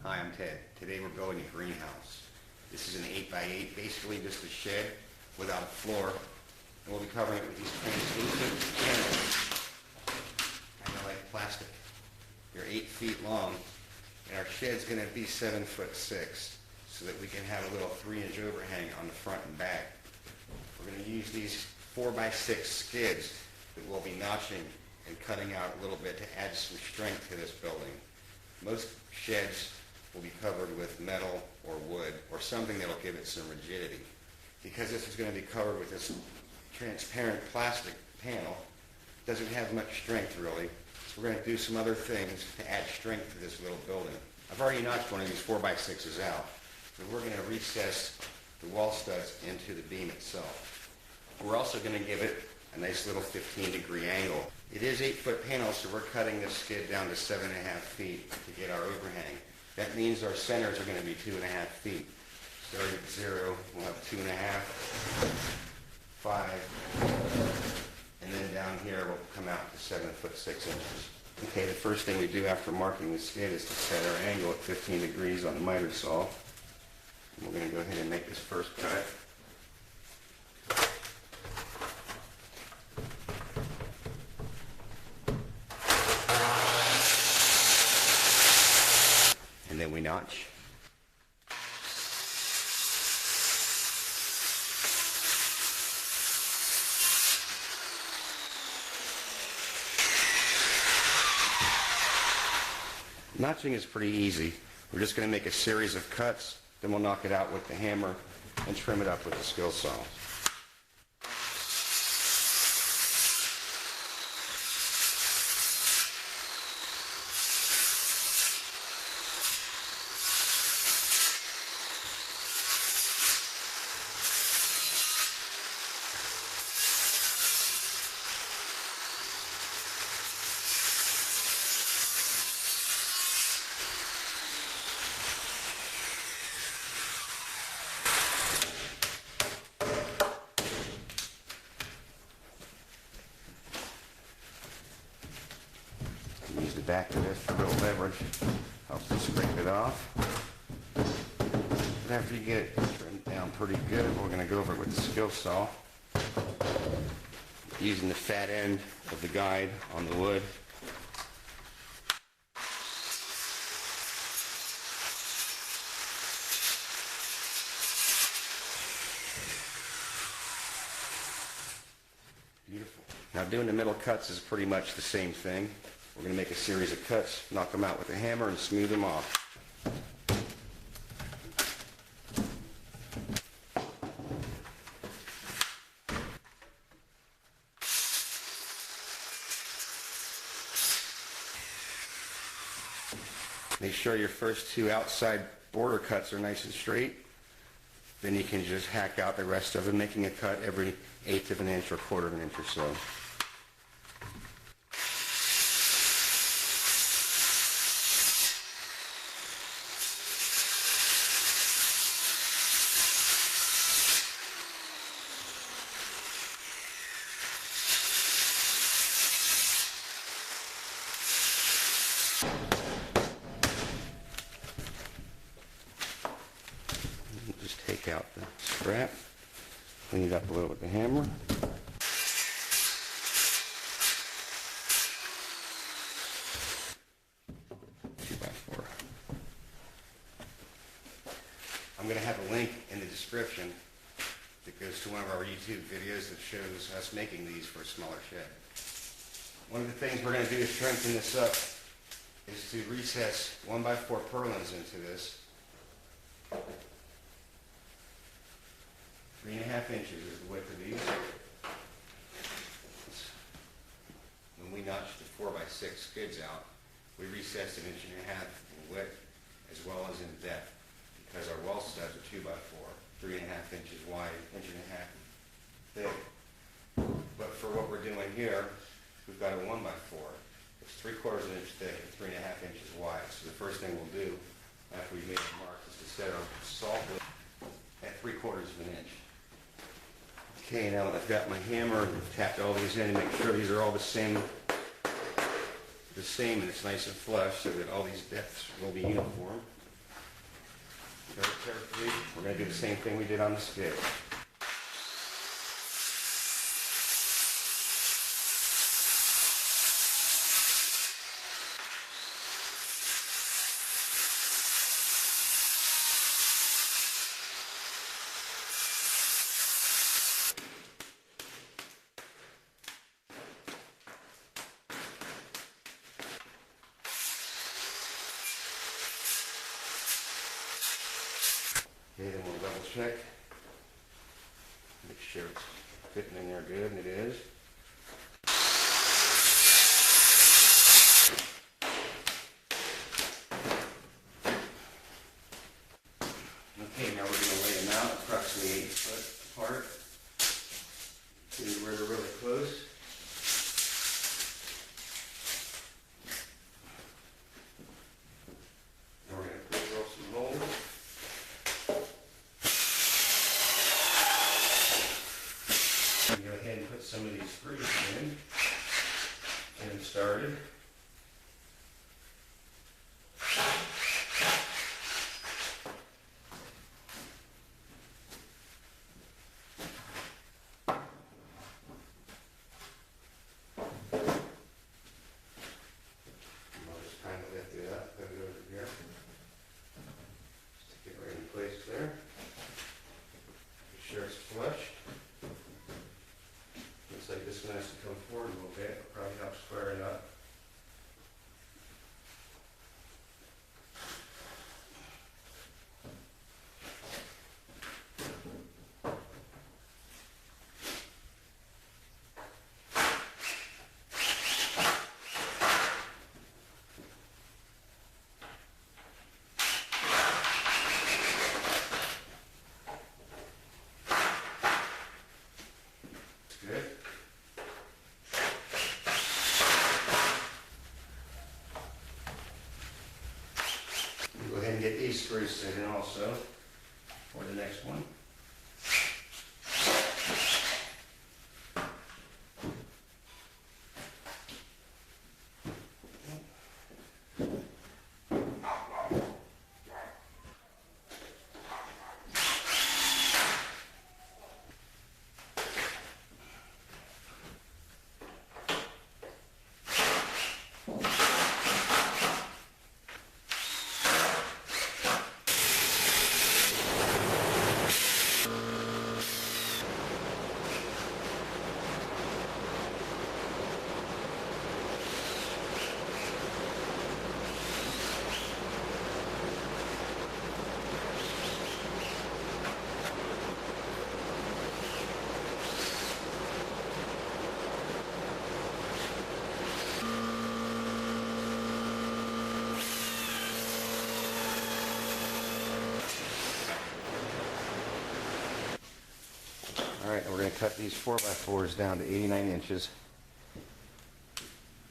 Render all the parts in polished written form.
Hi, I'm Ted. Today we're building a greenhouse. This is an 8x8, basically just a shed without a floor. And we'll be covering it with these translucent panels, kind of like plastic. They're 8 feet long, and our shed's going to be 7'6", so that we can have a little 3-inch overhang on the front and back. We're going to use these 4x6 skids that we'll be notching and cutting out a little bit to add some strength to this building. Most sheds will be covered with metal or wood or something that will give it some rigidity. Because this is going to be covered with this transparent plastic panel, it doesn't have much strength really. So we're going to do some other things to add strength to this little building. I've already notched one of these 4x6s out. So we're going to recess the wall studs into the beam itself. We're also going to give it a nice little 15-degree angle. It is 8-foot panel, so we're cutting this skid down to 7.5 feet to get our overhang. That means our centers are going to be 2.5 feet. Starting at 0, we'll have 2.5, 5, and then down here we'll come out to 7'6" inches. Okay, the first thing we do after marking the skid is to set our angle at 15 degrees on the miter saw. We're going to go ahead and make this first cut. And then we notch. Notching is pretty easy. We're just going to make a series of cuts, then we'll knock it out with the hammer and trim it up with the skill saw. Use the back of this for a little leverage. Helps to scrape it off. And after you get it trimmed down pretty good, we're going to go over it with the skill saw. Using the fat end of the guide on the wood. Beautiful. Now doing the middle cuts is pretty much the same thing. We're going to make a series of cuts, knock them out with a hammer, and smooth them off. Make sure your first 2 outside border cuts are nice and straight. Then you can just hack out the rest of them, making a cut every 1/8 of an inch or 1/4 of an inch or so. Just take out the strap, clean it up a little with the hammer. 2x4. I'm going to have a link in the description that goes to one of our YouTube videos that shows us making these for a smaller shed. One of the things we're going to do to strengthen this up is to recess 1x4 purlins into this. 3.5 inches is the width of these. When we notched the 4x6 skids out, we recessed 1.5 inches in width as well as in depth because our wall studs are 2x4, 3.5 inches wide, 1.5 inches thick. But for what we're doing here, we've got a 1x4. It's 3/4 of an inch thick and 3.5 inches wide. So the first thing we'll do after we've made the mark is to set our saw blade at 3/4 of an inch. Okay, now I've got my hammer, tapped all these in to make sure these are all the same and it's nice and flush so that all these depths will be uniform. Very carefully. We're going to do the same thing we did on the skid. Okay, then we'll double check. Make sure it's fitting in there good, and it is. Okay, now we're going to lay them out approximately 8 foot apart. See where they're really close. And we're going to drill some holes. Go ahead and put some of these screws in. Get them started. I'll just kind of lift it up, put it over here. Stick it right in place there. Make sure it's flush. Looks like this one has to come forward a little bit. It'll probably help square it up. Good. Go ahead and get these screws in also for the next one. All right, and we're going to cut these 4x4s down to 89 inches.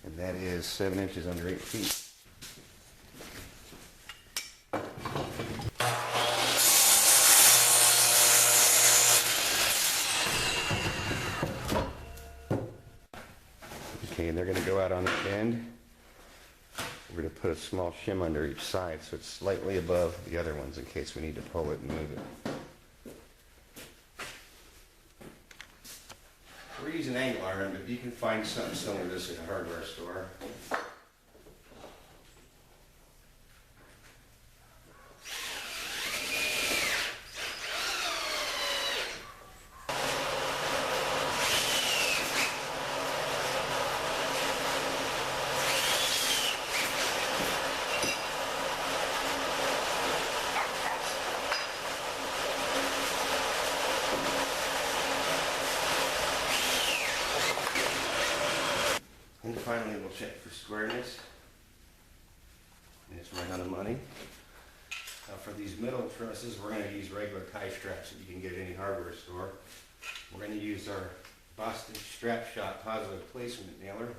And that is 7 inches under 8 feet. Okay, and they're going to go out on the end. We're going to put a small shim under each side so it's slightly above the other ones in case we need to pull it and move it. We're using angle iron, but you can find something similar to this at a hardware store. And finally, we'll check for squareness. And it's right on the money. Now for these middle trusses, we're going to use regular tie straps that you can get at any hardware store. We're going to use our Boston Strap Shot positive placement nailer.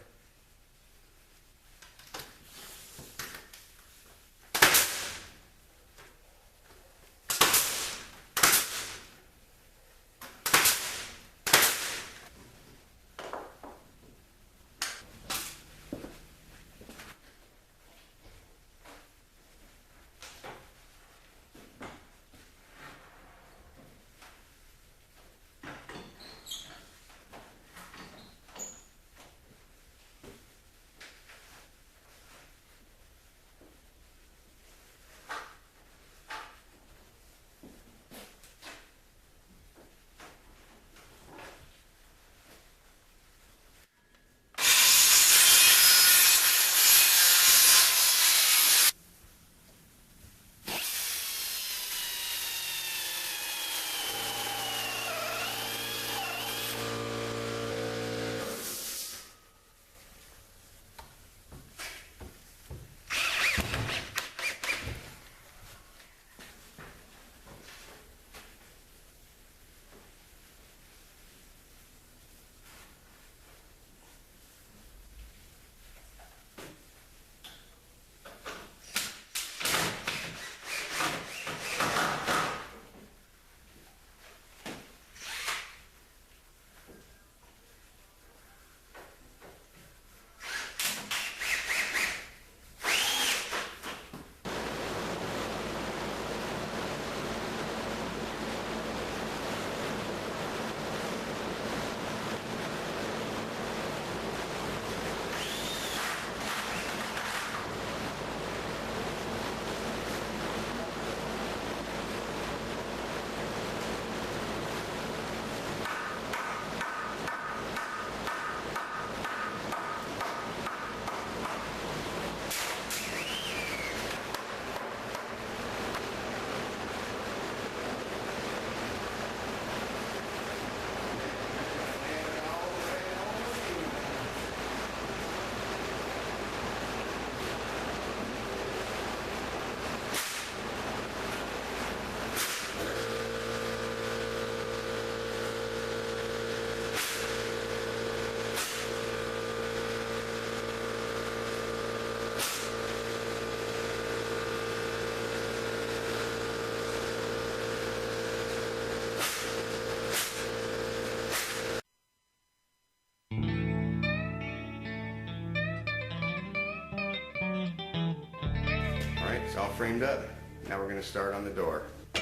Alright, it's all framed up. Now we're going to start on the door. The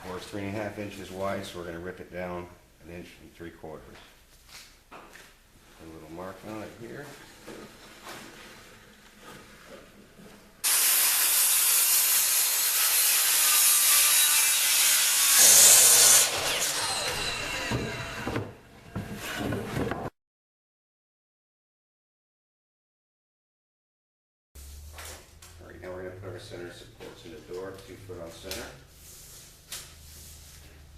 door is 3.5 inches wide, so we're going to rip it down 1 inch and 3/4. A little mark on it here. Alright, now we're going to put our center supports in the door, 2 foot on center.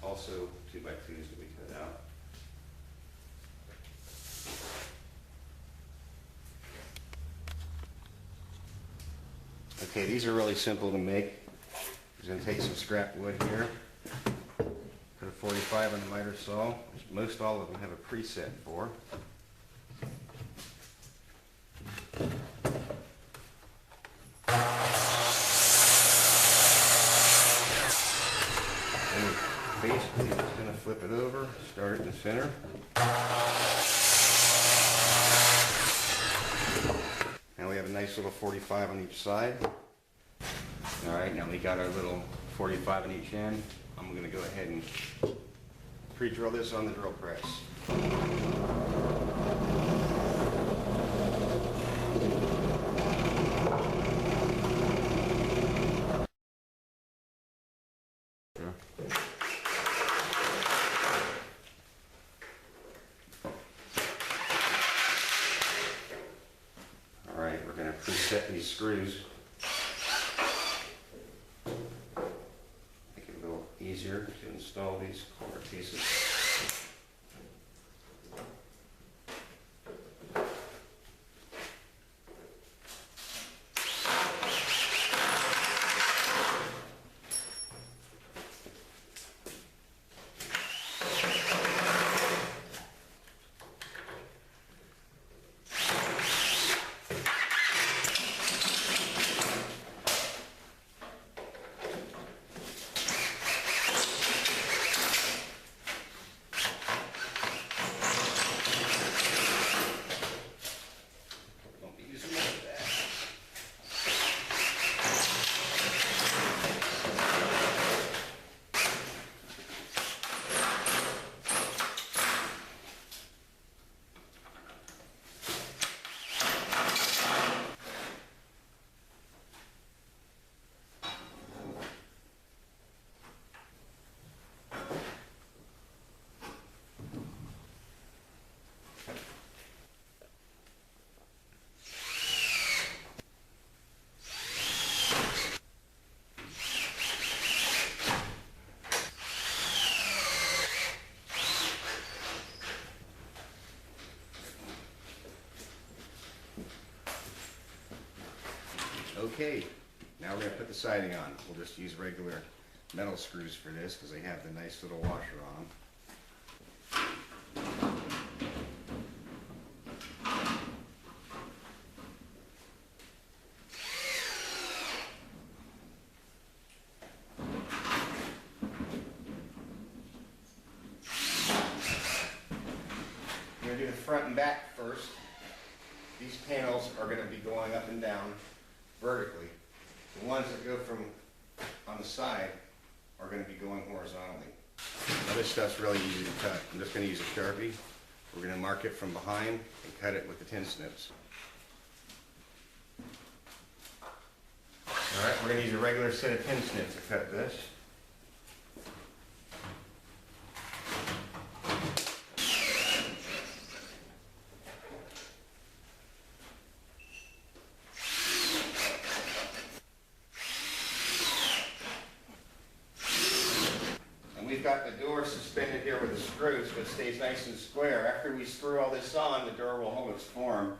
Also 2x2s that we cut out. Okay, these are really simple to make. We're going to take some scrap wood here, put a 45 on the miter saw, which most all of them have a preset for. And basically, we're just going to flip it over, start it in the center. Now we have a nice little 45 on each side. Alright, now we got our little 45 on each end. I'm going to go ahead and pre-drill this on the drill press. Alright, we're going to preset these screws. Make it a little easier to install these corner pieces. Okay, now we're going to put the siding on. We'll just use regular metal screws for this because they have the nice little washer on them. We're going to do the front and back first. These panels are going to be going up and down vertically. The ones that go from on the side are going to be going horizontally. Now this stuff's really easy to cut. I'm just going to use a Sharpie. We're going to mark it from behind and cut it with the tin snips. Alright, we're going to use a regular set of tin snips to cut this. We've got the door suspended here with the screws, so it stays nice and square. After we screw all this on, the door will hold its form.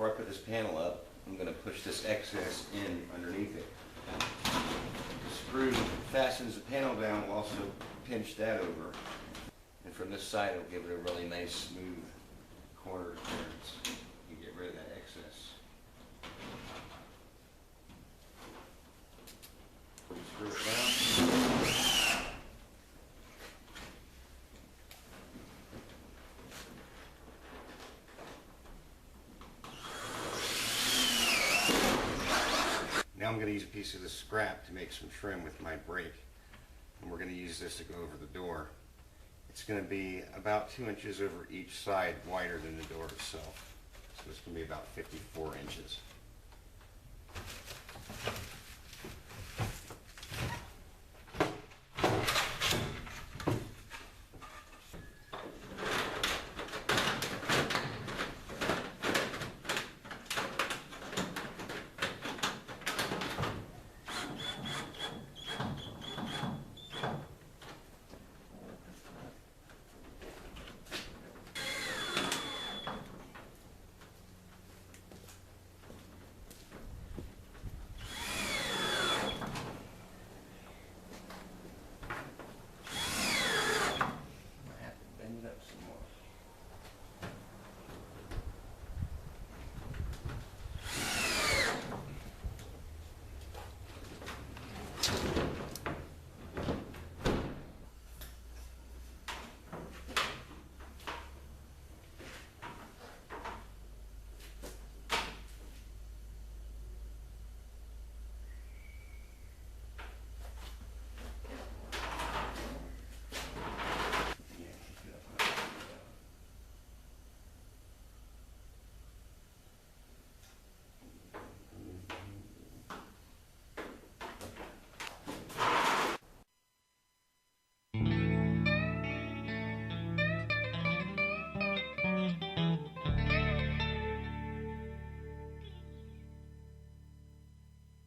before I put this panel up, I'm going to push this excess in underneath it. The screw fastens the panel down will also pinch that over. And from this side, it'll give it a really nice, smooth corner appearance. You get rid of that excess. Screw it down. Now I'm going to use a piece of the scrap to make some trim with my brake. And we're going to use this to go over the door. It's going to be about 2 inches over each side wider than the door itself. So it's going to be about 54 inches.